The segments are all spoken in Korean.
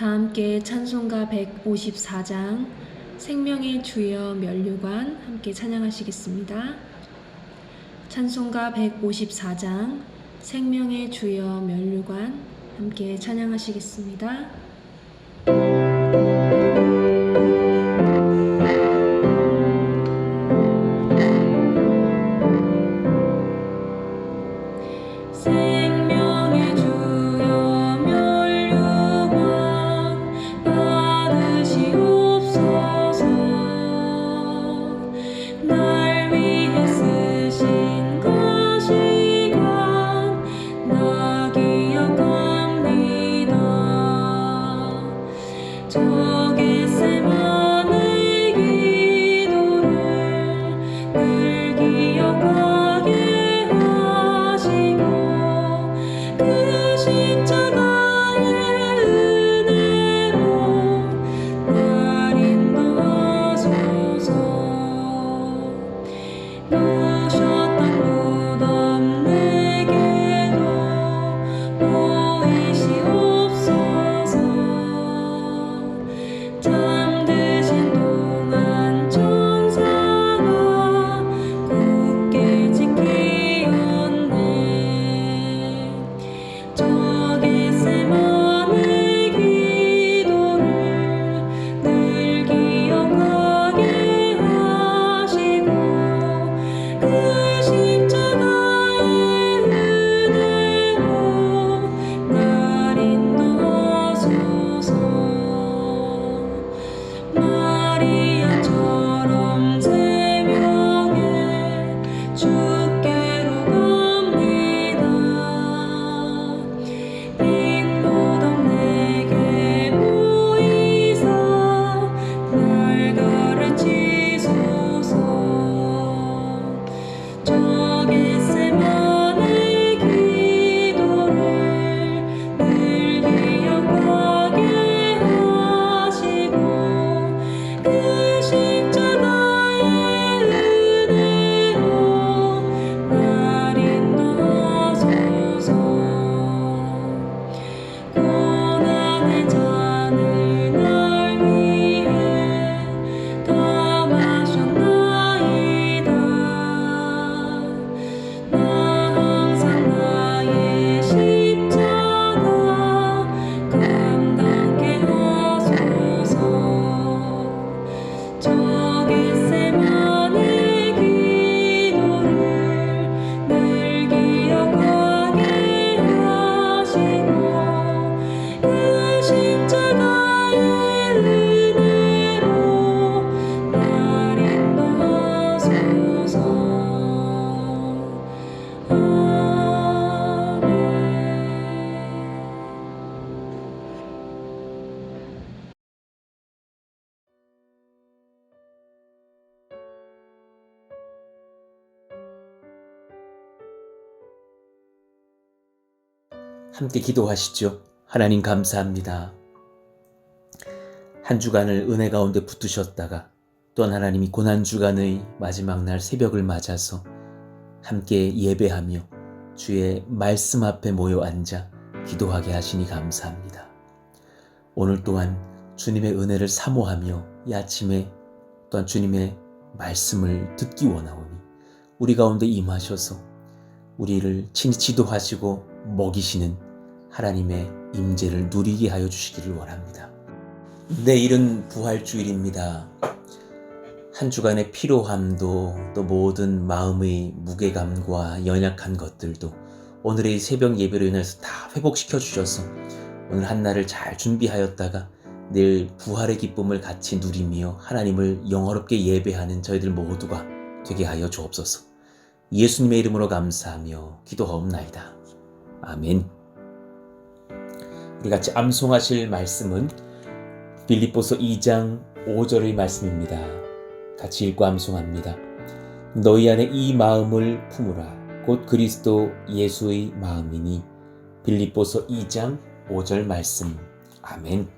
다 함께 찬송가 154장 생명의 주여 면류관 함께 찬양하시겠습니다. 찬송가 154장 생명의 주여 면류관 함께 찬양하시겠습니다. 함께 기도하시죠. 하나님 감사합니다. 한 주간을 은혜 가운데 붙드셨다가 또한 하나님이 고난주간의 마지막 날 새벽을 맞아서 함께 예배하며 주의 말씀 앞에 모여 앉아 기도하게 하시니 감사합니다. 오늘 또한 주님의 은혜를 사모하며 이 아침에 또한 주님의 말씀을 듣기 원하오니 우리 가운데 임하셔서 우리를 친히 지도하시고 먹이시는 하나님의 임재를 누리게 하여 주시기를 원합니다. 내일은 부활주일입니다. 한 주간의 피로함도 또 모든 마음의 무게감과 연약한 것들도 오늘의 새벽 예배로 인해서 다 회복시켜 주셔서 오늘 한날을 잘 준비하였다가 내일 부활의 기쁨을 같이 누리며 하나님을 영화롭게 예배하는 저희들 모두가 되게 하여 주옵소서. 예수님의 이름으로 감사하며 기도하옵나이다. 아멘. 우리 같이 암송하실 말씀은 빌립보서 2장 5절의 말씀입니다. 같이 읽고 암송합니다. 너희 안에 이 마음을 품으라. 곧 그리스도 예수의 마음이니. 빌립보서 2장 5절 말씀. 아멘.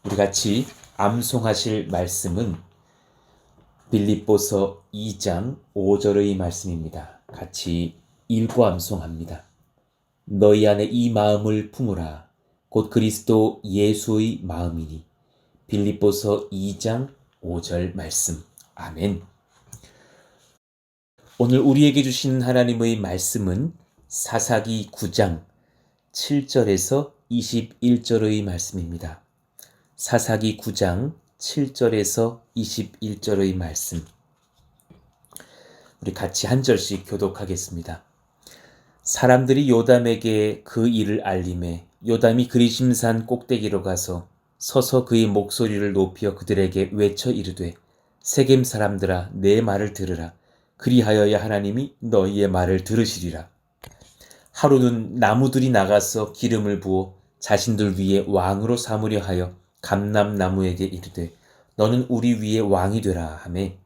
우리 같이 암송하실 말씀은 빌립보서 2장 5절의 말씀입니다. 같이 읽고 암송합니다. 너희 안에 이 마음을 품으라. 곧 그리스도 예수의 마음이니. 빌립보서 2장 5절 말씀. 아멘. 오늘 우리에게 주신 하나님의 말씀은 사사기 9장 7절에서 21절의 말씀입니다. 사사기 9장 7절에서 21절의 말씀. 우리 같이 한 절씩 교독하겠습니다. 사람들이 요담에게 그 일을 알림해 요담이 그리심산 꼭대기로 가서 서서 그의 목소리를 높여 그들에게 외쳐 이르되 세겜 사람들아 내 말을 들으라. 그리하여야 하나님이 너희의 말을 들으시리라. 하루는 나무들이 나가서 기름을 부어 자신들 위에 왕으로 삼으려 하여 감람나무에게 이르되 너는 우리 위에 왕이 되라 하매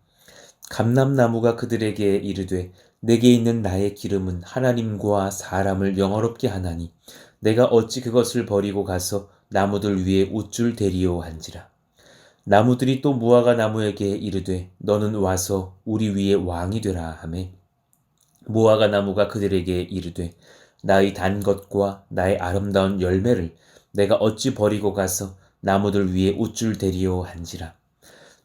감람나무가 그들에게 이르되 내게 있는 나의 기름은 하나님과 사람을 영화롭게 하나니 내가 어찌 그것을 버리고 가서 나무들 위에 우쭐 대리오 한지라. 나무들이 또 무화과 나무에게 이르되 너는 와서 우리 위에 왕이 되라 하매 무화과 나무가 그들에게 이르되 나의 단 것과 나의 아름다운 열매를 내가 어찌 버리고 가서 나무들 위에 우쭐 대리오 한지라.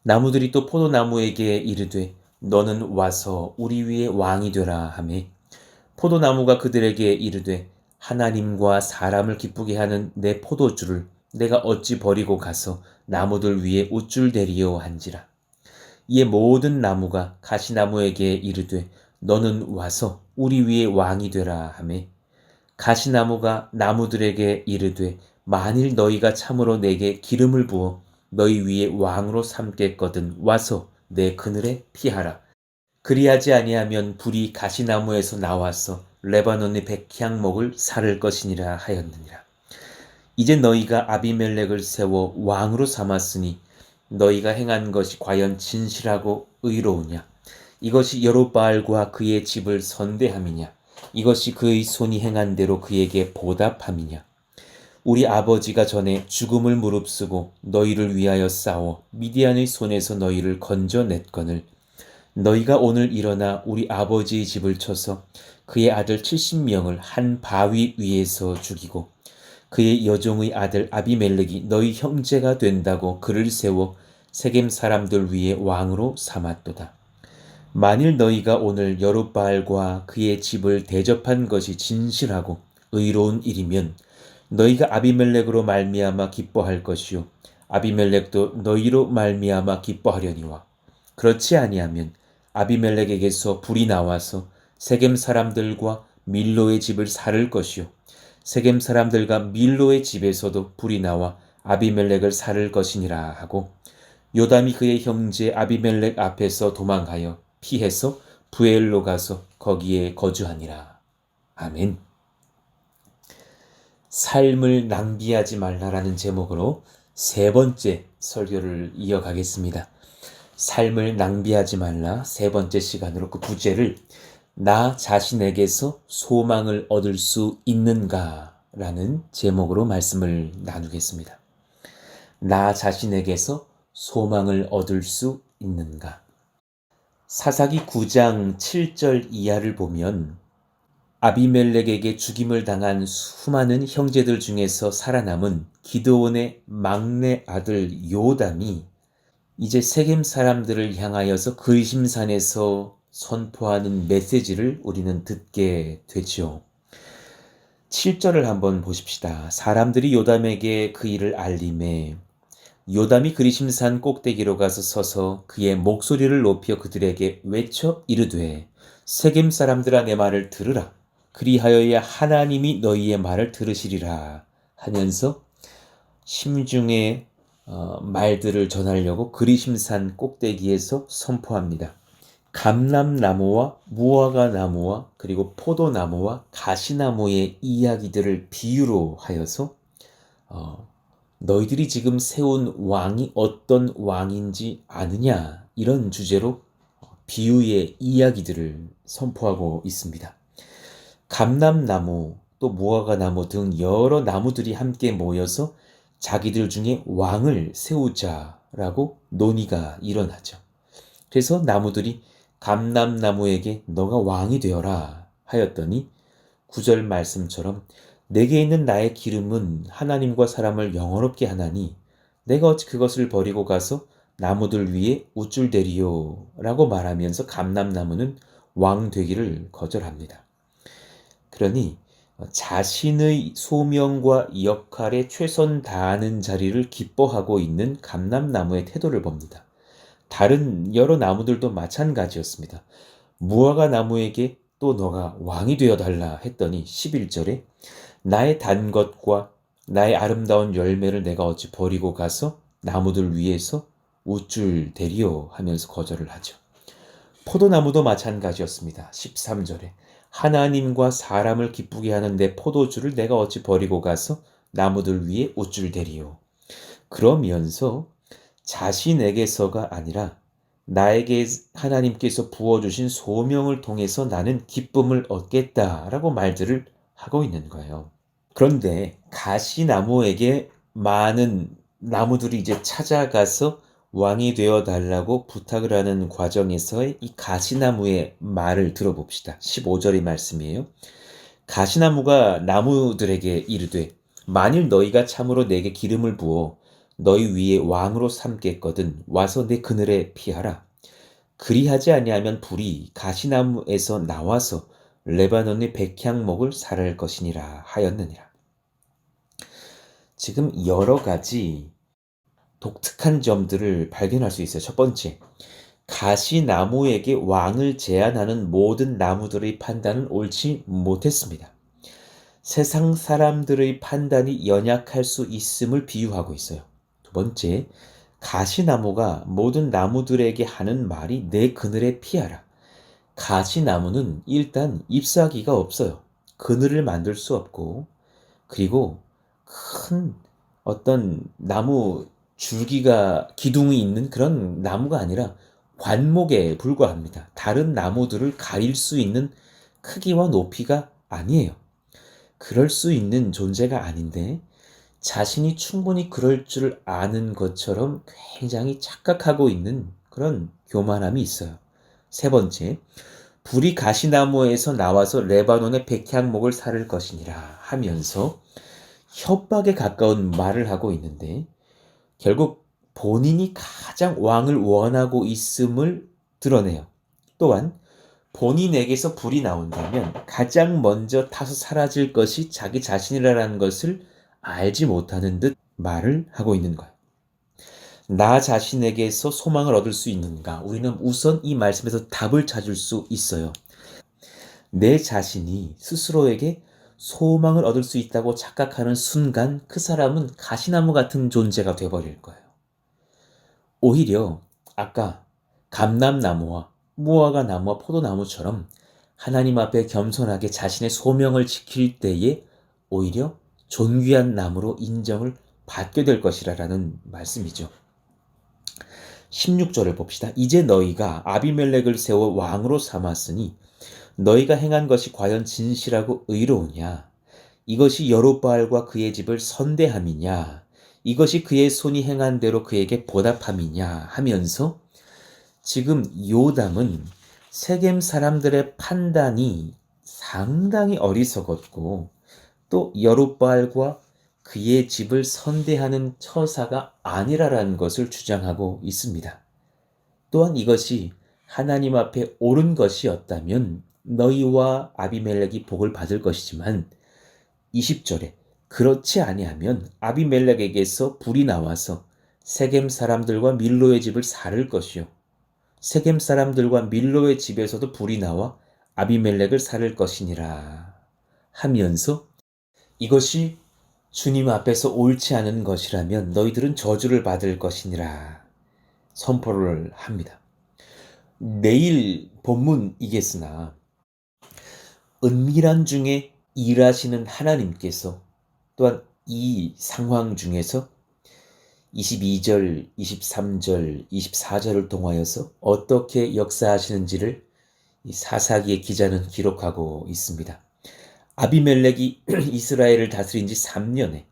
나무들이 또 포도나무에게 이르되 너는 와서 우리 위에 왕이 되라 하매 포도나무가 그들에게 이르되 하나님과 사람을 기쁘게 하는 내 포도주를 내가 어찌 버리고 가서 나무들 위에 우쭐 대리오 한지라. 이에 모든 나무가 가시나무에게 이르되 너는 와서 우리 위에 왕이 되라 하매 가시나무가 나무들에게 이르되 만일 너희가 참으로 내게 기름을 부어 너희 위에 왕으로 삼겠거든 와서 내 그늘에 피하라. 그리하지 아니하면 불이 가시나무에서 나와서 레바논의 백향목을 살을 것이니라 하였느니라. 이제 너희가 아비멜렉을 세워 왕으로 삼았으니 너희가 행한 것이 과연 진실하고 의로우냐? 이것이 여롯바알과 그의 집을 선대함이냐? 이것이 그의 손이 행한 대로 그에게 보답함이냐? 우리 아버지가 전에 죽음을 무릅쓰고 너희를 위하여 싸워 미디안의 손에서 너희를 건져냈거늘 너희가 오늘 일어나 우리 아버지의 집을 쳐서 그의 아들 70명을 한 바위 위에서 죽이고 그의 여종의 아들 아비멜렉이 너희 형제가 된다고 그를 세워 세겜 사람들 위에 왕으로 삼았도다. 만일 너희가 오늘 여롯바알과 그의 집을 대접한 것이 진실하고 의로운 일이면 너희가 아비멜렉으로 말미암아 기뻐할 것이요 아비멜렉도 너희로 말미암아 기뻐하려니와 그렇지 아니하면 아비멜렉에게서 불이 나와서 세겜 사람들과 밀로의 집을 살을 것이요 세겜 사람들과 밀로의 집에서도 불이 나와 아비멜렉을 살을 것이니라 하고 요담이 그의 형제 아비멜렉 앞에서 도망하여 피해서 부엘로 가서 거기에 거주하니라. 아멘. 삶을 낭비하지 말라라는 제목으로 세 번째 설교를 이어가겠습니다. 삶을 낭비하지 말라 세 번째 시간으로 그 부제를 나 자신에게서 소망을 얻을 수 있는가 라는 제목으로 말씀을 나누겠습니다. 나 자신에게서 소망을 얻을 수 있는가. 사사기 9장 7절 이하를 보면 아비멜렉에게 죽임을 당한 수많은 형제들 중에서 살아남은 기드온의 막내 아들 요담이 이제 세겜 사람들을 향하여서 그리심산에서 선포하는 메시지를 우리는 듣게 되죠. 7절을 한번 보십시다. 사람들이 요담에게 그 일을 알림해 요담이 그리심산 꼭대기로 가서 서서 그의 목소리를 높여 그들에게 외쳐 이르되 세겜 사람들아 내 말을 들으라. 그리하여야 하나님이 너희의 말을 들으시리라 하면서 심중의 말들을 전하려고 그리심산 꼭대기에서 선포합니다. 감람나무와 무화과 나무와 그리고 포도나무와 가시나무의 이야기들을 비유로 하여서 너희들이 지금 세운 왕이 어떤 왕인지 아느냐 이런 주제로 비유의 이야기들을 선포하고 있습니다. 감람나무 또 무화과 나무 등 여러 나무들이 함께 모여서 자기들 중에 왕을 세우자라고 논의가 일어나죠. 그래서 나무들이 감람나무에게 너가 왕이 되어라 하였더니 9절 말씀처럼 내게 있는 나의 기름은 하나님과 사람을 영화롭게 하나니 내가 어찌 그것을 버리고 가서 나무들 위에 우쭐대리요 라고 말하면서 감람나무는 왕 되기를 거절합니다. 그러니 자신의 소명과 역할에 최선 다하는 자리를 기뻐하고 있는 감람나무의 태도를 봅니다. 다른 여러 나무들도 마찬가지였습니다. 무화과 나무에게 또 너가 왕이 되어달라 했더니 11절에 나의 단 것과 나의 아름다운 열매를 내가 어찌 버리고 가서 나무들 위에서 우쭐대리요 하면서 거절을 하죠. 포도나무도 마찬가지였습니다. 13절에 하나님과 사람을 기쁘게 하는 내 포도주를 내가 어찌 버리고 가서 나무들 위에 우쭐대리요. 그러면서 자신에게서가 아니라 나에게 하나님께서 부어주신 소명을 통해서 나는 기쁨을 얻겠다라고 말들을 하고 있는 거예요. 그런데 가시나무에게 많은 나무들이 이제 찾아가서 왕이 되어 달라고 부탁을 하는 과정에서의 이 가시나무의 말을 들어봅시다. 15절의 말씀이에요. 가시나무가 나무들에게 이르되 만일 너희가 참으로 내게 기름을 부어 너희 위에 왕으로 삼겠거든 와서 내 그늘에 피하라. 그리하지 아니하면 불이 가시나무에서 나와서 레바논의 백향목을 살할 것이니라 하였느니라. 지금 여러 가지 독특한 점들을 발견할 수 있어요. 첫 번째, 가시나무에게 왕을 제안하는 모든 나무들의 판단은 옳지 못했습니다. 세상 사람들의 판단이 연약할 수 있음을 비유하고 있어요. 두 번째, 가시나무가 모든 나무들에게 하는 말이 내 그늘에 피하라. 가시나무는 일단 잎사귀가 없어요. 그늘을 만들 수 없고, 그리고 큰 어떤 나무 줄기가 기둥이 있는 그런 나무가 아니라 관목에 불과합니다. 다른 나무들을 가릴 수 있는 크기와 높이가 아니에요. 그럴 수 있는 존재가 아닌데 자신이 충분히 그럴 줄 아는 것처럼 굉장히 착각하고 있는 그런 교만함이 있어요. 세 번째, 불이 가시나무에서 나와서 레바논의 백향목을 살을 것이니라 하면서 협박에 가까운 말을 하고 있는데 결국 본인이 가장 왕을 원하고 있음을 드러내요. 또한 본인에게서 불이 나온다면 가장 먼저 타서 사라질 것이 자기 자신이라는 것을 알지 못하는 듯 말을 하고 있는 거예요. 나 자신에게서 소망을 얻을 수 있는가? 우리는 우선 이 말씀에서 답을 찾을 수 있어요. 내 자신이 스스로에게 소망을 얻을 수 있다고 착각하는 순간 그 사람은 가시나무 같은 존재가 되어버릴 거예요. 오히려 아까 감람나무와 무화과 나무와 포도나무처럼 하나님 앞에 겸손하게 자신의 소명을 지킬 때에 오히려 존귀한 나무로 인정을 받게 될 것이라는 말씀이죠. 16절을 봅시다. 이제 너희가 아비멜렉을 세워 왕으로 삼았으니 너희가 행한 것이 과연 진실하고 의로우냐? 이것이 여롯바알과 그의 집을 선대함이냐? 이것이 그의 손이 행한 대로 그에게 보답함이냐? 하면서 지금 요담은 세겜 사람들의 판단이 상당히 어리석었고 또 여롯바알과 그의 집을 선대하는 처사가 아니라라는 것을 주장하고 있습니다. 또한 이것이 하나님 앞에 옳은 것이었다면 너희와 아비멜렉이 복을 받을 것이지만 20절에 그렇지 아니하면 아비멜렉에게서 불이 나와서 세겜 사람들과 밀로의 집을 살을 것이요 세겜 사람들과 밀로의 집에서도 불이 나와 아비멜렉을 살을 것이니라 하면서 이것이 주님 앞에서 옳지 않은 것이라면 너희들은 저주를 받을 것이니라 선포를 합니다. 내일 본문이겠으나 은밀한 중에 일하시는 하나님께서 또한 이 상황 중에서 22절, 23절, 24절을 통하여서 어떻게 역사하시는지를 이 사사기의 기자는 기록하고 있습니다. 아비멜렉이 이스라엘을 다스린 지 3년에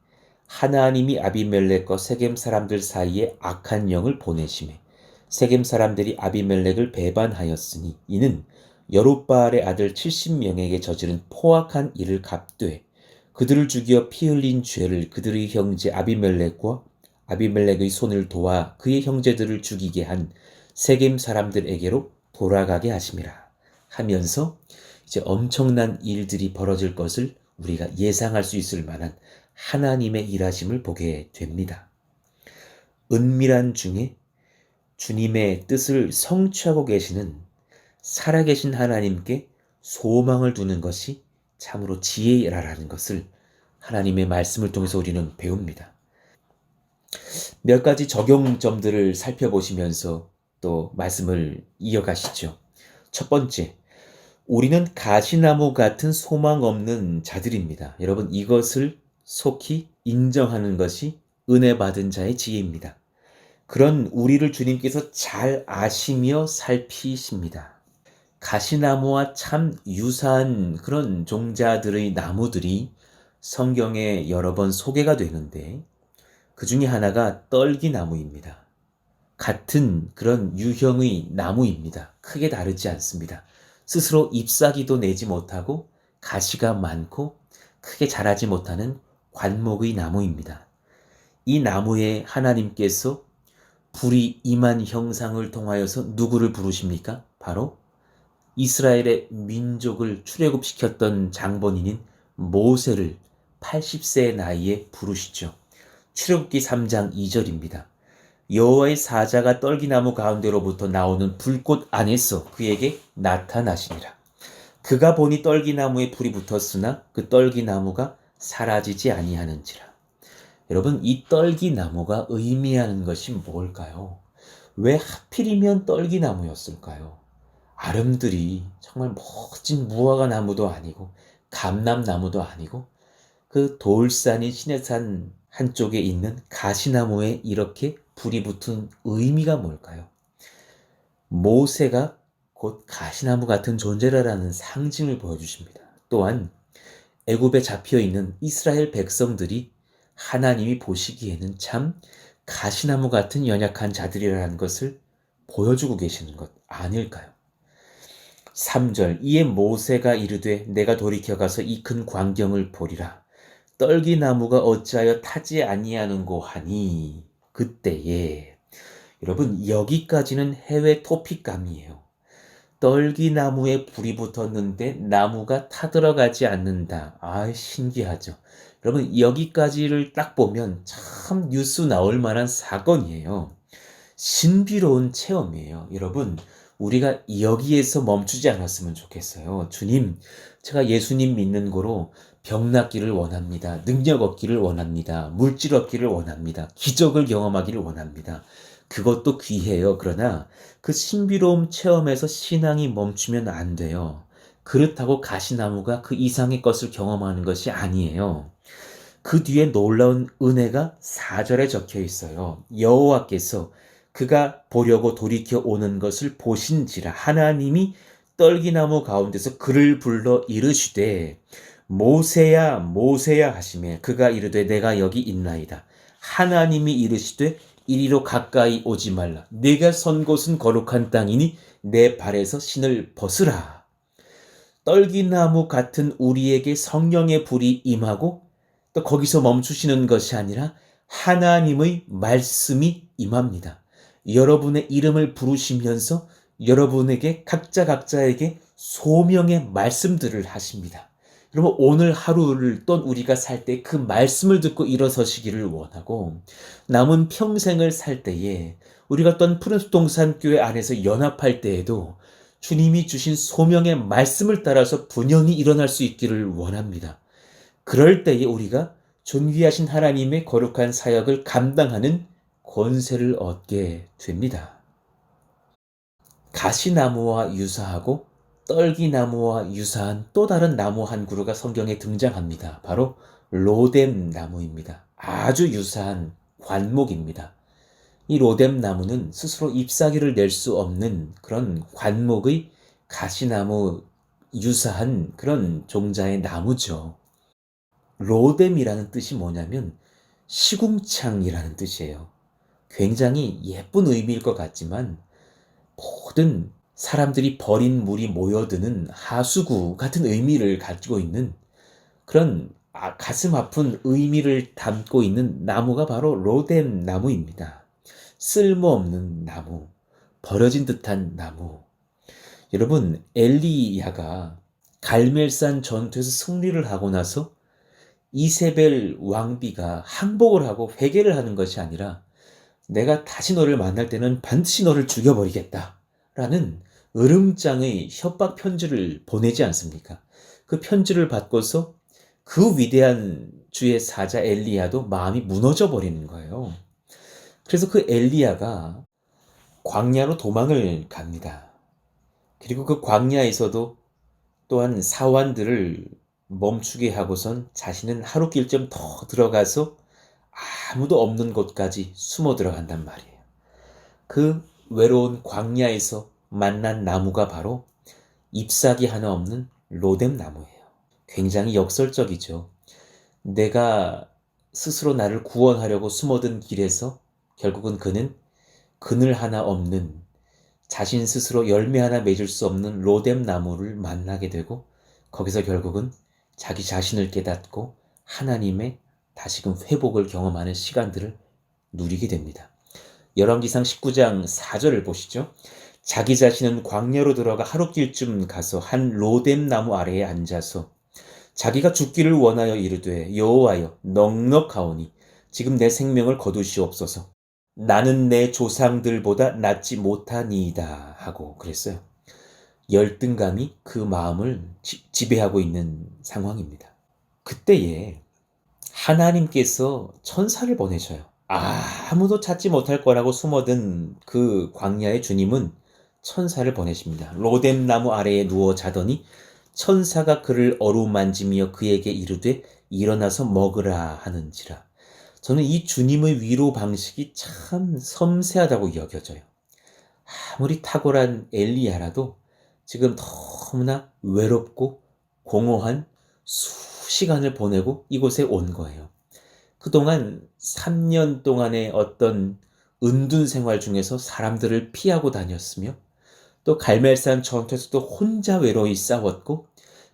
하나님이 아비멜렉과 세겜 사람들 사이에 악한 영을 보내심에 세겜 사람들이 아비멜렉을 배반하였으니 이는 여롯바알의 아들 70명에게 저지른 포악한 일을 갚되 그들을 죽여 피 흘린 죄를 그들의 형제 아비멜렉과 아비멜렉의 손을 도와 그의 형제들을 죽이게 한 세겜 사람들에게로 돌아가게 하심이라 하면서 이제 엄청난 일들이 벌어질 것을 우리가 예상할 수 있을 만한 하나님의 일하심을 보게 됩니다. 은밀한 중에 주님의 뜻을 성취하고 계시는 살아계신 하나님께 소망을 두는 것이 참으로 지혜라는 것을 하나님의 말씀을 통해서 우리는 배웁니다. 몇 가지 적용점들을 살펴보시면서 또 말씀을 이어가시죠. 첫 번째, 우리는 가시나무 같은 소망 없는 자들입니다. 여러분, 이것을 속히 인정하는 것이 은혜 받은 자의 지혜입니다. 그런 우리를 주님께서 잘 아시며 살피십니다. 가시나무와 참 유사한 그런 종자들의 나무들이 성경에 여러 번 소개가 되는데 그 중에 하나가 떨기나무입니다. 같은 그런 유형의 나무입니다. 크게 다르지 않습니다. 스스로 잎사귀도 내지 못하고 가시가 많고 크게 자라지 못하는 관목의 나무입니다. 이 나무에 하나님께서 불이 임한 형상을 통하여서 누구를 부르십니까? 바로 이스라엘의 민족을 출애굽시켰던 장본인인 모세를 80세의 나이에 부르시죠. 출애굽기 3장 2절입니다. 여호와의 사자가 떨기나무 가운데로부터 나오는 불꽃 안에서 그에게 나타나시니라. 그가 보니 떨기나무에 불이 붙었으나 그 떨기나무가 사라지지 아니하는지라. 여러분, 이 떨기나무가 의미하는 것이 뭘까요? 왜 하필이면 떨기나무였을까요? 아름드리 정말 멋진 무화과 나무도 아니고 감람나무도 아니고 그 돌산인 시내산 한쪽에 있는 가시나무에 이렇게 불이 붙은 의미가 뭘까요? 모세가 곧 가시나무 같은 존재라는 상징을 보여주십니다. 또한 애굽에 잡혀있는 이스라엘 백성들이 하나님이 보시기에는 참 가시나무 같은 연약한 자들이라는 것을 보여주고 계시는 것 아닐까요? 3절, 이에 모세가 이르되 내가 돌이켜 가서 이 큰 광경을 보리라. 떨기나무가 어찌하여 타지 아니하는고 하니 그때에. 여러분, 여기까지는 해외 토픽감이에요. 떨기나무에 불이 붙었는데 나무가 타들어가지 않는다. 아, 신기하죠. 여러분, 여기까지를 딱 보면 참 뉴스 나올 만한 사건이에요. 신비로운 체험이에요. 여러분, 우리가 여기에서 멈추지 않았으면 좋겠어요. 주님, 제가 예수님 믿는 거로 병 낫기를 원합니다. 능력 얻기를 원합니다. 물질 얻기를 원합니다. 기적을 경험하기를 원합니다. 그것도 귀해요. 그러나 그 신비로움 체험에서 신앙이 멈추면 안 돼요. 그렇다고 가시나무가 그 이상의 것을 경험하는 것이 아니에요. 그 뒤에 놀라운 은혜가 4절에 적혀 있어요. 여호와께서 그가 보려고 돌이켜 오는 것을 보신지라. 하나님이 떨기나무 가운데서 그를 불러 이르시되 모세야 모세야 하시매 그가 이르되 내가 여기 있나이다. 하나님이 이르시되 이리로 가까이 오지 말라. 네가 선 곳은 거룩한 땅이니 내 발에서 신을 벗으라. 떨기나무 같은 우리에게 성령의 불이 임하고 또 거기서 멈추시는 것이 아니라 하나님의 말씀이 임합니다. 여러분의 이름을 부르시면서 여러분에게 각자에게 소명의 말씀들을 하십니다. 여러분, 오늘 하루를 또 우리가 살 때 그 말씀을 듣고 일어서시기를 원하고 남은 평생을 살 때에 우리가 어떤 푸른숲 동산교회 안에서 연합할 때에도 주님이 주신 소명의 말씀을 따라서 분연히 일어날 수 있기를 원합니다. 그럴 때에 우리가 존귀하신 하나님의 거룩한 사역을 감당하는 권세를 얻게 됩니다. 가시나무와 유사하고 떨기나무와 유사한 또 다른 나무 한 그루가 성경에 등장합니다. 바로 로뎀 나무입니다. 아주 유사한 관목입니다. 이 로뎀 나무는 스스로 잎사귀를 낼 수 없는 그런 관목의 가시나무 유사한 그런 종자의 나무죠. 로뎀이라는 뜻이 뭐냐면 시궁창이라는 뜻이에요. 굉장히 예쁜 의미일 것 같지만 모든 사람들이 버린 물이 모여드는 하수구 같은 의미를 가지고 있는 그런 가슴 아픈 의미를 담고 있는 나무가 바로 로뎀 나무입니다. 쓸모없는 나무, 버려진 듯한 나무. 여러분, 엘리야가 갈멜산 전투에서 승리를 하고 나서 이세벨 왕비가 항복을 하고 회개를 하는 것이 아니라 내가 다시 너를 만날 때는 반드시 너를 죽여버리겠다 라는 으름장의 협박 편지를 보내지 않습니까? 그 편지를 받고서 그 위대한 주의 사자 엘리야도 마음이 무너져 버리는 거예요. 그래서 그 엘리야가 광야로 도망을 갑니다. 그리고 그 광야에서도 또한 사환들을 멈추게 하고선 자신은 하루길 좀 더 들어가서 아무도 없는 곳까지 숨어 들어간단 말이에요. 그 외로운 광야에서 만난 나무가 바로 잎사귀 하나 없는 로뎀 나무예요. 굉장히 역설적이죠. 내가 스스로 나를 구원하려고 숨어든 길에서 결국은 그는 그늘 하나 없는, 자신 스스로 열매 하나 맺을 수 없는 로뎀 나무를 만나게 되고 거기서 결국은 자기 자신을 깨닫고 하나님의 다시금 회복을 경험하는 시간들을 누리게 됩니다. 열왕기상 19장 4절을 보시죠. 자기 자신은 광야로 들어가 하루길쯤 가서 한 로뎀 나무 아래에 앉아서 자기가 죽기를 원하여 이르되 여호와여 넉넉하오니 지금 내 생명을 거두시옵소서. 나는 내 조상들보다 낫지 못하니이다 하고 그랬어요. 열등감이 그 마음을 지배하고 있는 상황입니다. 그때에 하나님께서 천사를 보내셔요. 아무도 찾지 못할 거라고 숨어든 그 광야의 주님은 천사를 보내십니다. 로뎀 나무 아래에 누워 자더니 천사가 그를 어루만지며 그에게 이르되 일어나서 먹으라 하는지라. 저는 이 주님의 위로 방식이 참 섬세하다고 여겨져요. 아무리 탁월한 엘리야라도 지금 너무나 외롭고 공허한 수시간을 보내고 이곳에 온 거예요. 그동안 3년 동안의 어떤 은둔 생활 중에서 사람들을 피하고 다녔으며 또 갈멜산 전투에서도 혼자 외로이 싸웠고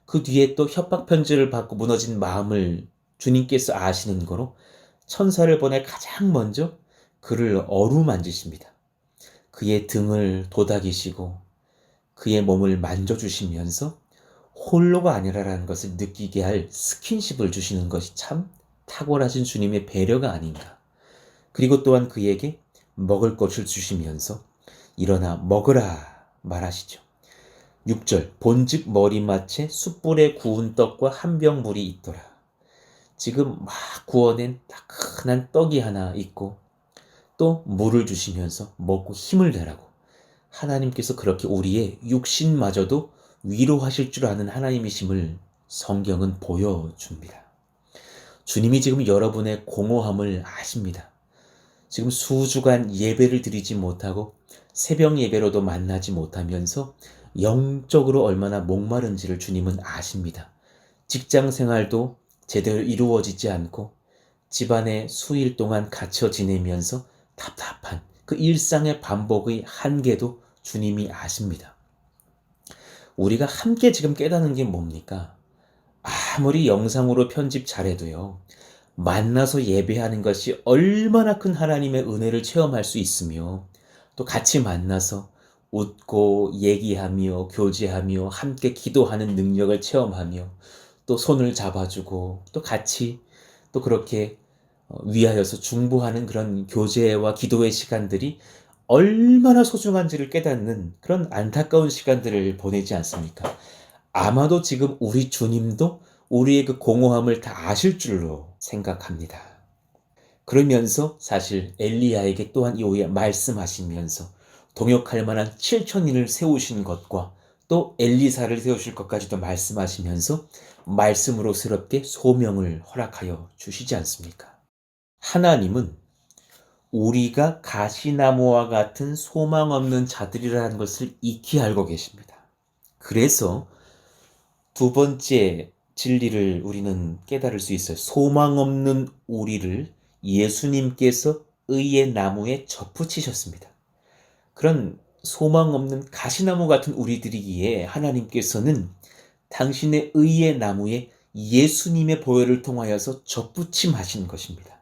그 뒤에 또 협박 편지를 받고 무너진 마음을 주님께서 아시는 거로 천사를 보내 가장 먼저 그를 어루만지십니다. 그의 등을 도닥이시고 그의 몸을 만져주시면서 홀로가 아니라라는 것을 느끼게 할 스킨십을 주시는 것이 참 탁월하신 주님의 배려가 아닌가. 그리고 또한 그에게 먹을 것을 주시면서 일어나 먹으라 말하시죠. 6절 본즉 머리맡에 숯불에 구운 떡과 한 병 물이 있더라. 지금 막 구워낸 따끈한 떡이 하나 있고 또 물을 주시면서 먹고 힘을 내라고. 하나님께서 그렇게 우리의 육신마저도 위로하실 줄 아는 하나님이심을 성경은 보여줍니다. 주님이 지금 여러분의 공허함을 아십니다. 지금 수주간 예배를 드리지 못하고 새벽 예배로도 만나지 못하면서 영적으로 얼마나 목마른지를 주님은 아십니다. 직장 생활도 제대로 이루어지지 않고 집안에 수일 동안 갇혀 지내면서 답답한 그 일상의 반복의 한계도 주님이 아십니다. 우리가 함께 지금 깨닫는 게 뭡니까? 아무리 영상으로 편집 잘해도요, 만나서 예배하는 것이 얼마나 큰 하나님의 은혜를 체험할 수 있으며 또 같이 만나서 웃고 얘기하며 교제하며 함께 기도하는 능력을 체험하며 또 손을 잡아주고 또 같이 또 그렇게 위하여서 중보하는 그런 교제와 기도의 시간들이 얼마나 소중한지를 깨닫는 그런 안타까운 시간들을 보내지 않습니까? 아마도 지금 우리 주님도 우리의 그 공허함을 다 아실 줄로 생각합니다. 그러면서 사실 엘리야에게 또한 이후에 말씀하시면서 동역할 만한 7,000인을 세우신 것과 또 엘리사를 세우실 것까지도 말씀하시면서 말씀으로 새롭게 소명을 허락하여 주시지 않습니까? 하나님은 우리가 가시나무와 같은 소망 없는 자들이라는 것을 익히 알고 계십니다. 그래서 두 번째 진리를 우리는 깨달을 수 있어요. 소망 없는 우리를 예수님께서 의의 나무에 접붙이셨습니다. 그런 소망 없는 가시나무 같은 우리들이기에 하나님께서는 당신의 의의 나무에 예수님의 보혈을 통하여서 접붙임하신 것입니다.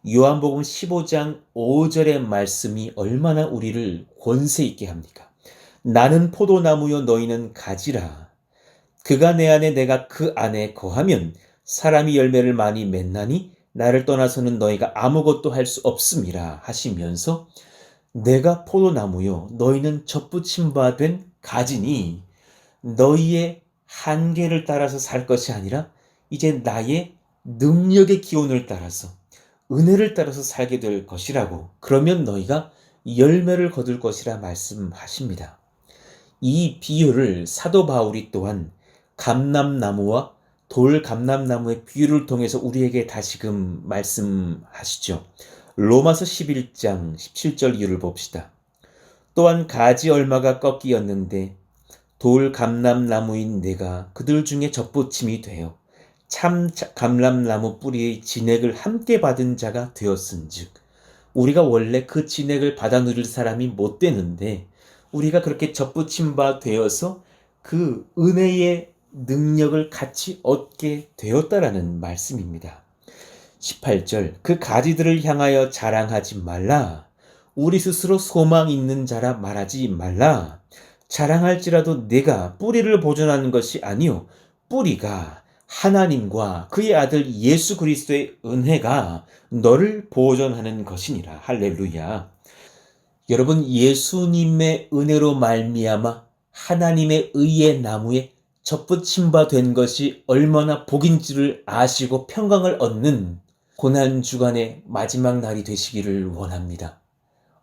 요한복음 15장 5절의 말씀이 얼마나 우리를 권세 있게 합니까? 나는 포도나무요 너희는 가지라. 그가 내 안에 내가 그 안에 거하면 사람이 열매를 많이 맺나니 나를 떠나서는 너희가 아무것도 할 수 없음이라 하시면서 내가 포도나무요 너희는 접붙임 바 된 가지니 너희의 한계를 따라서 살 것이 아니라 이제 나의 능력의 기온을 따라서 은혜를 따라서 살게 될 것이라고, 그러면 너희가 열매를 거둘 것이라 말씀하십니다. 이 비유를 사도 바울이 또한 감람나무와 돌감람나무의 비유를 통해서 우리에게 다시금 말씀하시죠. 로마서 11장 17절 이유를 봅시다. 또한 가지 얼마가 꺾이었는데 돌감람나무인 내가 그들 중에 접붙임이 되어 참 감람나무 뿌리의 진액을 함께 받은 자가 되었은즉, 우리가 원래 그 진액을 받아 누릴 사람이 못 되는데 우리가 그렇게 접붙임 바 되어서 그 은혜의 능력을 같이 얻게 되었다라는 말씀입니다. 18절, 그 가지들을 향하여 자랑하지 말라. 우리 스스로 소망 있는 자라 말하지 말라. 자랑할지라도 내가 뿌리를 보존하는 것이 아니요 뿌리가 하나님과 그의 아들 예수 그리스도의 은혜가 너를 보존하는 것이니라. 할렐루야. 여러분, 예수님의 은혜로 말미암아 하나님의 의의 나무에 접붙임 바 된 것이 얼마나 복인지를 아시고 평강을 얻는 고난주간의 마지막 날이 되시기를 원합니다.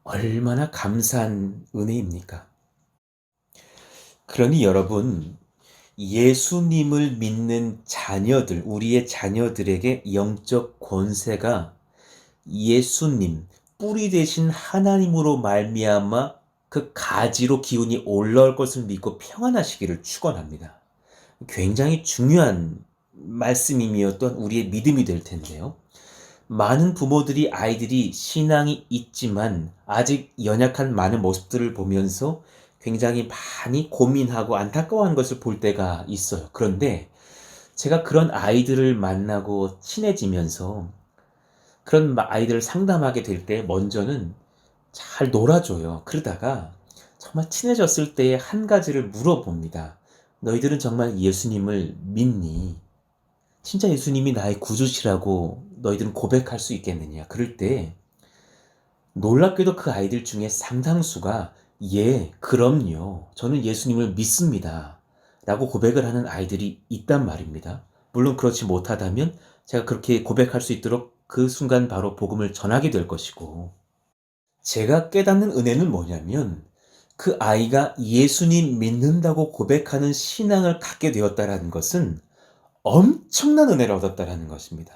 얼마나 감사한 은혜입니까? 그러니 여러분, 예수님을 믿는 자녀들, 우리의 자녀들에게 영적 권세가 예수님, 뿌리 되신 하나님으로 말미암아 그 가지로 기운이 올라올 것을 믿고 평안하시기를 축원합니다. 굉장히 중요한 말씀이며 또한 우리의 믿음이 될 텐데요. 많은 부모들이 아이들이 신앙이 있지만 아직 연약한 많은 모습들을 보면서 굉장히 많이 고민하고 안타까워하는 것을 볼 때가 있어요. 그런데 제가 그런 아이들을 만나고 친해지면서 그런 아이들을 상담하게 될 때 먼저는 잘 놀아줘요. 그러다가 정말 친해졌을 때 한 가지를 물어봅니다. 너희들은 정말 예수님을 믿니? 진짜 예수님이 나의 구주시라고 너희들은 고백할 수 있겠느냐? 그럴 때 놀랍게도 그 아이들 중에 상당수가 예, 그럼요. 저는 예수님을 믿습니다. 라고 고백을 하는 아이들이 있단 말입니다. 물론 그렇지 못하다면 제가 그렇게 고백할 수 있도록 그 순간 바로 복음을 전하게 될 것이고, 제가 깨닫는 은혜는 뭐냐면 그 아이가 예수님 믿는다고 고백하는 신앙을 갖게 되었다라는 것은 엄청난 은혜를 얻었다라는 것입니다.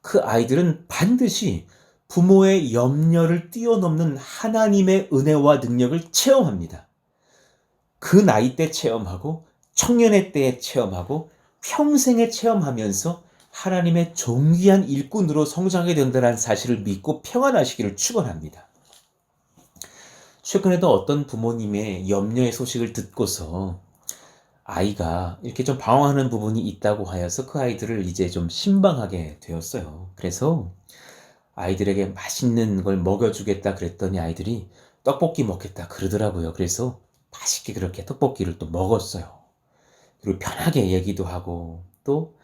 그 아이들은 반드시 부모의 염려를 뛰어넘는 하나님의 은혜와 능력을 체험합니다. 그 나이 때 체험하고 청년의 때에 체험하고 평생에 체험하면서 하나님의 존귀한 일꾼으로 성장하게 된다는 사실을 믿고 평안하시기를 축원합니다. 최근에도 어떤 부모님의 염려의 소식을 듣고서 아이가 이렇게 좀 방황하는 부분이 있다고 하여서 그 아이들을 이제 좀 신방하게 되었어요. 그래서 아이들에게 맛있는 걸 먹여주겠다 그랬더니 아이들이 떡볶이 먹겠다 그러더라고요. 그래서 맛있게 그렇게 떡볶이를 또 먹었어요. 그리고 편하게 얘기도 하고 또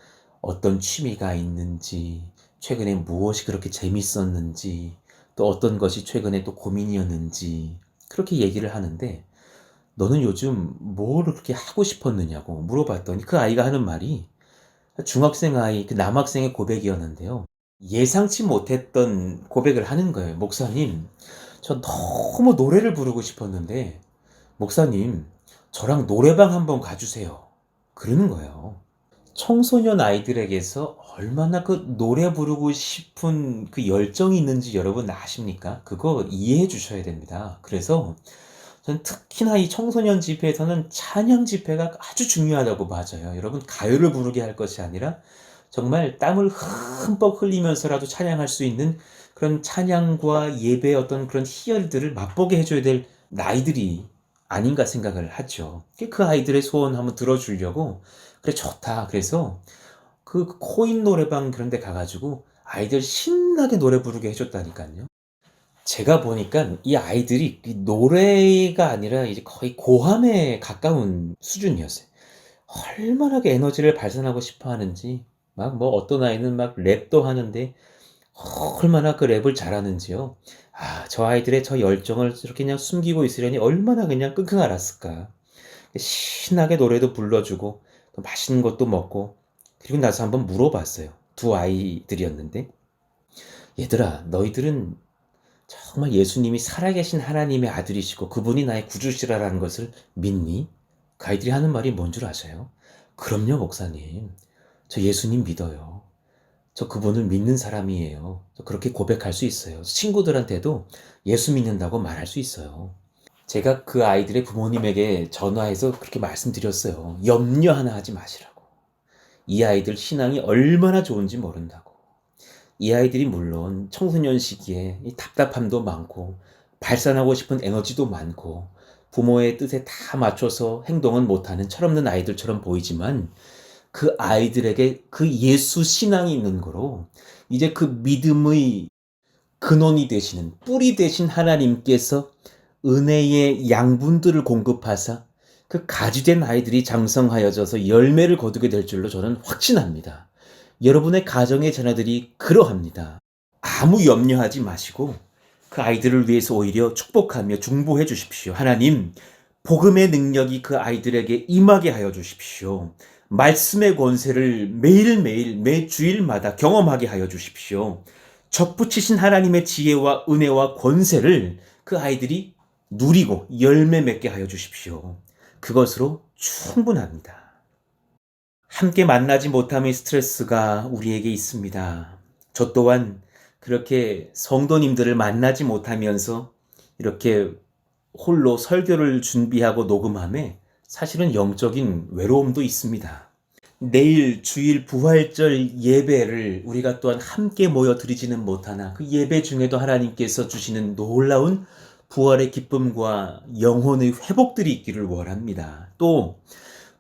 어떤 취미가 있는지, 최근에 무엇이 그렇게 재밌었는지, 또 어떤 것이 최근에 또 고민이었는지 그렇게 얘기를 하는데, 너는 요즘 뭘 그렇게 하고 싶었느냐고 물어봤더니 그 아이가 하는 말이 중학생 아이, 그 남학생의 고백이었는데요. 예상치 못했던 고백을 하는 거예요. 목사님, 저 너무 노래를 부르고 싶었는데 목사님, 저랑 노래방 한번 가주세요. 그러는 거예요. 청소년 아이들에게서 얼마나 그 노래 부르고 싶은 그 열정이 있는지 여러분 아십니까? 그거 이해해 주셔야 됩니다. 그래서 저는 특히나 이 청소년 집회에서는 찬양 집회가 아주 중요하다고 봐져요. 여러분, 가요를 부르게 할 것이 아니라 정말 땀을 흠뻑 흘리면서라도 찬양할 수 있는 그런 찬양과 예배의 어떤 그런 희열들을 맛보게 해줘야 될 나이들이 아닌가 생각을 하죠. 그 아이들의 소원 한번 들어주려고, 그래, 좋다. 그래서 그 코인 노래방 그런 데 가가지고 아이들 신나게 노래 부르게 해줬다니까요. 제가 보니까 이 아이들이 이 노래가 아니라 이제 거의 고함에 가까운 수준이었어요. 얼마나 그 에너지를 발산하고 싶어 하는지, 막 뭐 어떤 아이는 막 랩도 하는데 얼마나 그 랩을 잘하는지요. 아, 저 아이들의 저 열정을 이렇게 그냥 숨기고 있으려니 얼마나 그냥 끙끙 앓았을까. 신나게 노래도 불러주고, 또 맛있는 것도 먹고, 그리고 나서 한번 물어봤어요. 두 아이들이었는데, 얘들아, 너희들은 정말 예수님이 살아계신 하나님의 아들이시고 그분이 나의 구주시라는 것을 믿니? 그 아이들이 하는 말이 뭔 줄 아세요? 그럼요, 목사님. 저 예수님 믿어요. 저 그분을 믿는 사람이에요. 저 그렇게 고백할 수 있어요. 친구들한테도 예수 믿는다고 말할 수 있어요. 제가 그 아이들의 부모님에게 전화해서 그렇게 말씀드렸어요. 염려 하나 하지 마시라고. 이 아이들 신앙이 얼마나 좋은지 모른다고. 이 아이들이 물론 청소년 시기에 이 답답함도 많고 발산하고 싶은 에너지도 많고 부모의 뜻에 다 맞춰서 행동은 못하는 철없는 아이들처럼 보이지만 그 아이들에게 그 예수 신앙이 있는 거로 이제 그 믿음의 근원이 되시는 뿌리 되신 하나님께서 은혜의 양분들을 공급하사 그 가지된 아이들이 장성하여져서 열매를 거두게 될 줄로 저는 확신합니다. 여러분의 가정의 자녀들이 그러합니다. 아무 염려하지 마시고 그 아이들을 위해서 오히려 축복하며 중보해 주십시오. 하나님, 복음의 능력이 그 아이들에게 임하게 하여 주십시오. 말씀의 권세를 매일매일 매 주일마다 경험하게 하여 주십시오. 접붙이신 하나님의 지혜와 은혜와 권세를 그 아이들이 누리고 열매 맺게 하여 주십시오. 그것으로 충분합니다. 함께 만나지 못함의 스트레스가 우리에게 있습니다. 저 또한 그렇게 성도님들을 만나지 못하면서 이렇게 홀로 설교를 준비하고 녹음함에 사실은 영적인 외로움도 있습니다. 내일 주일 부활절 예배를 우리가 또한 함께 모여 드리지는 못하나 그 예배 중에도 하나님께서 주시는 놀라운 부활의 기쁨과 영혼의 회복들이 있기를 원합니다. 또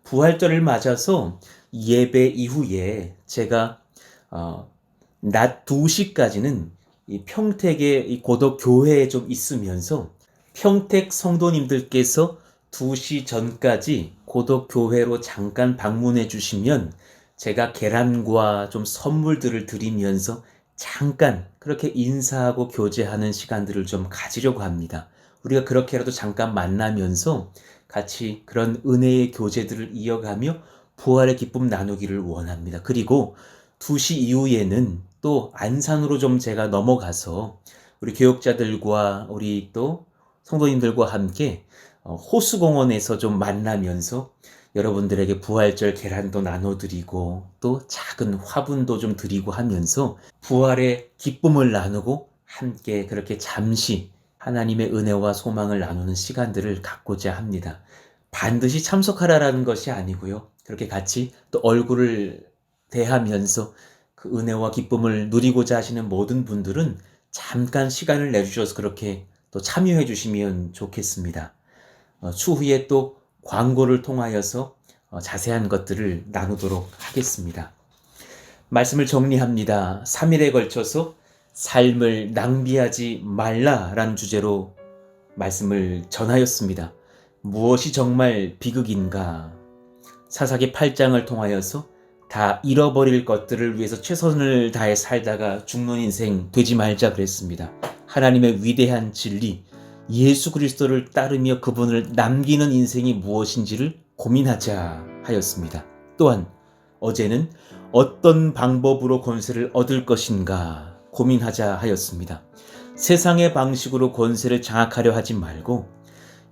부활절을 맞아서 예배 이후에 제가 낮 2시까지는 이 평택의 이 고덕 교회에 좀 있으면서 평택 성도님들께서 2시 전까지 고덕 교회로 잠깐 방문해 주시면 제가 계란과 좀 선물들을 드리면서 잠깐 그렇게 인사하고 교제하는 시간들을 좀 가지려고 합니다. 우리가 그렇게라도 잠깐 만나면서 같이 그런 은혜의 교제들을 이어가며 부활의 기쁨 나누기를 원합니다. 그리고 2시 이후에는 또 안산으로 좀 제가 넘어가서 우리 교역자들과 우리 또 성도님들과 함께 호수공원에서 좀 만나면서 여러분들에게 부활절 계란도 나눠드리고 또 작은 화분도 좀 드리고 하면서 부활의 기쁨을 나누고 함께 그렇게 잠시 하나님의 은혜와 소망을 나누는 시간들을 갖고자 합니다. 반드시 참석하라라는 것이 아니고요. 그렇게 같이 또 얼굴을 대하면서 그 은혜와 기쁨을 누리고자 하시는 모든 분들은 잠깐 시간을 내주셔서 그렇게 또 참여해 주시면 좋겠습니다. 추후에 또 광고를 통하여서 자세한 것들을 나누도록 하겠습니다. 말씀을 정리합니다. 3일에 걸쳐서 삶을 낭비하지 말라라는 주제로 말씀을 전하였습니다. 무엇이 정말 비극인가? 사사기 8장을 통하여서 다 잃어버릴 것들을 위해서 최선을 다해 살다가 죽는 인생 되지 말자 그랬습니다. 하나님의 위대한 진리, 예수 그리스도를 따르며 그분을 남기는 인생이 무엇인지를 고민하자 하였습니다. 또한 어제는 어떤 방법으로 권세를 얻을 것인가 고민하자 하였습니다. 세상의 방식으로 권세를 장악하려 하지 말고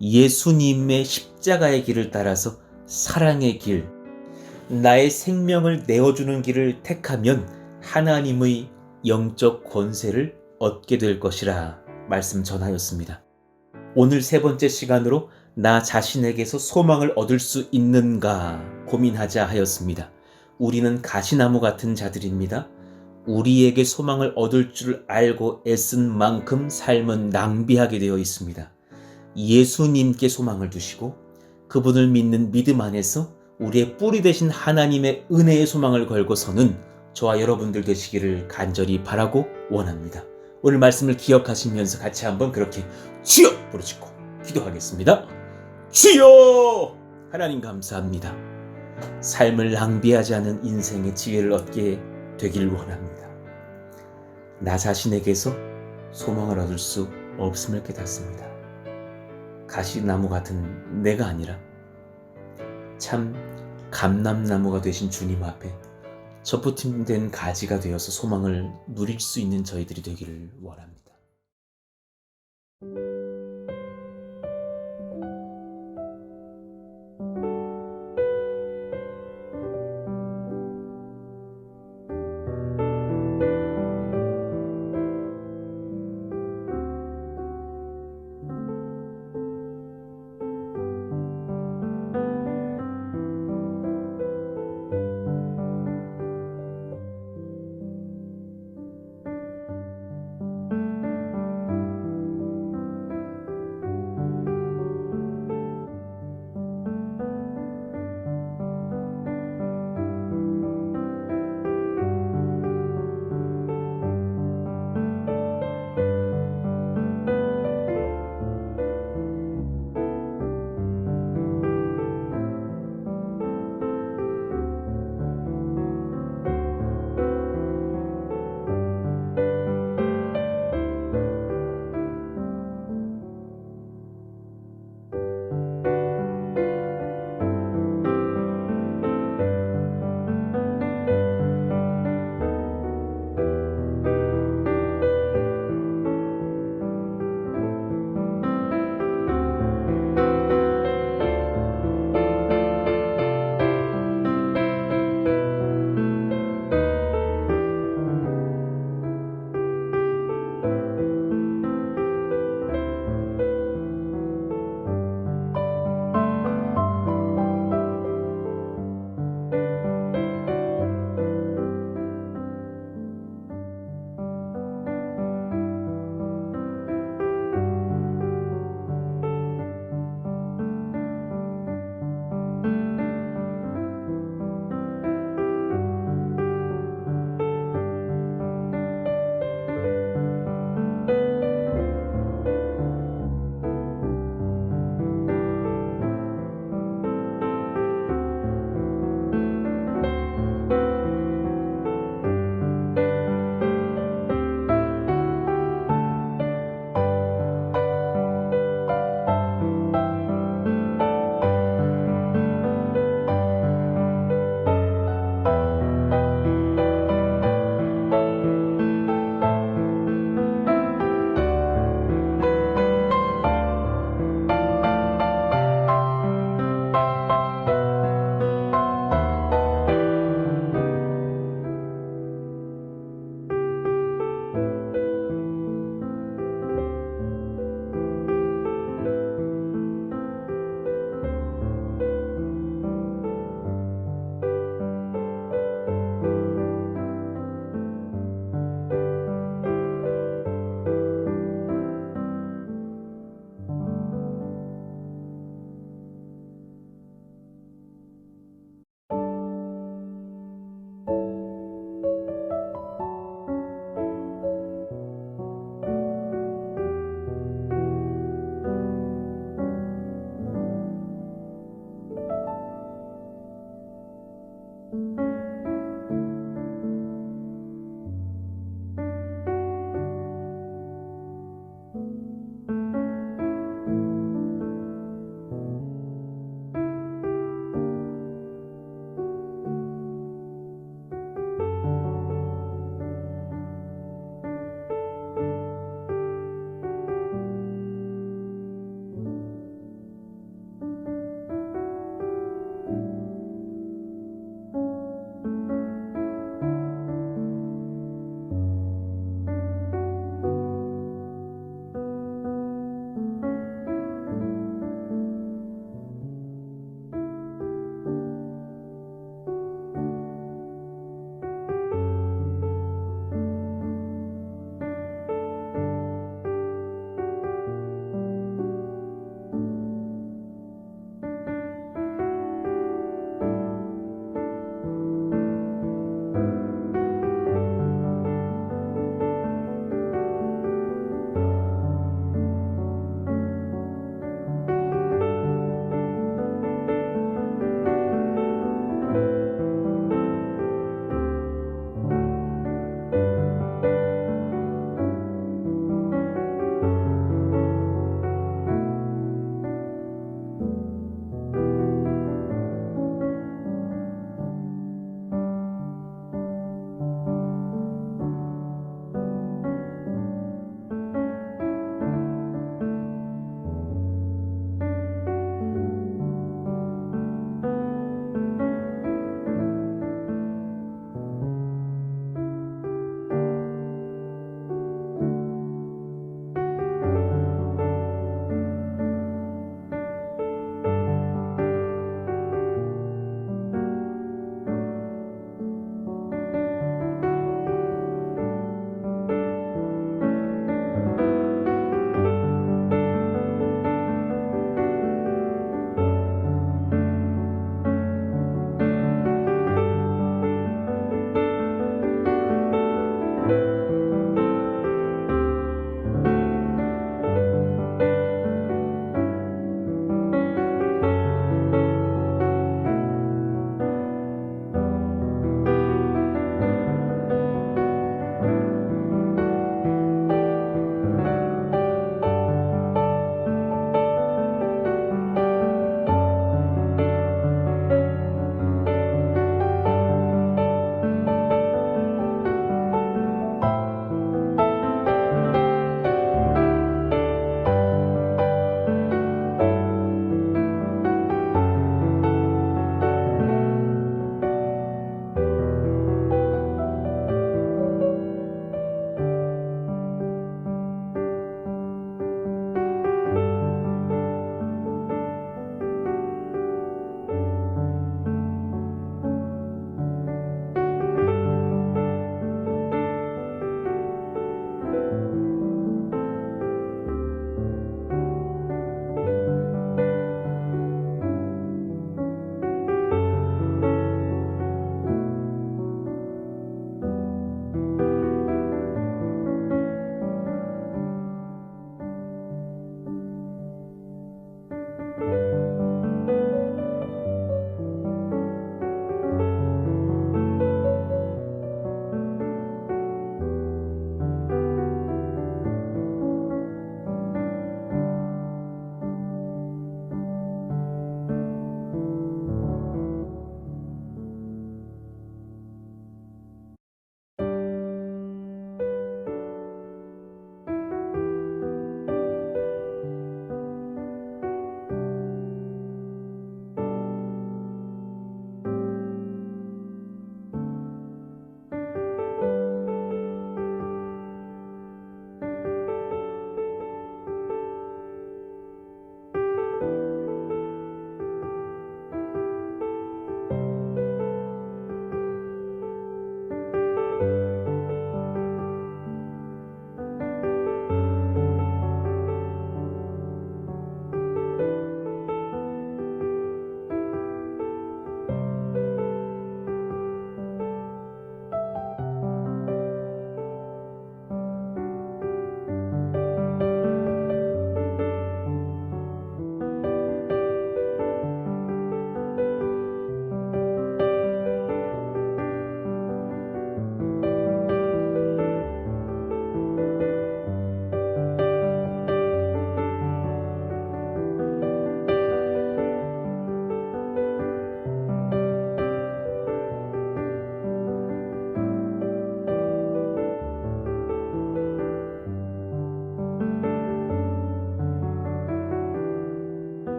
예수님의 십자가의 길을 따라서 사랑의 길, 나의 생명을 내어주는 길을 택하면 하나님의 영적 권세를 얻게 될 것이라 말씀 전하였습니다. 오늘 3번째 시간으로 나 자신에게서 소망을 얻을 수 있는가 고민하자 하였습니다. 우리는 가시나무 같은 자들입니다. 우리에게 소망을 얻을 줄 알고 애쓴 만큼 삶은 낭비하게 되어 있습니다. 예수님께 소망을 두시고 그분을 믿는 믿음 안에서 우리의 뿌리 되신 하나님의 은혜의 소망을 걸고 서는 저와 여러분들 되시기를 간절히 바라고 원합니다. 오늘 말씀을 기억하시면서 같이 한번 그렇게 주여 부르짖고 기도하겠습니다. 주여! 하나님 감사합니다. 삶을 낭비하지 않은 인생의 지혜를 얻게 되길 원합니다. 나 자신에게서 소망을 얻을 수 없음을 깨닫습니다. 가시나무 같은 내가 아니라 참 감람나무가 되신 주님 앞에 접붙임된 가지가 되어서 소망을 누릴 수 있는 저희들이 되기를 원합니다.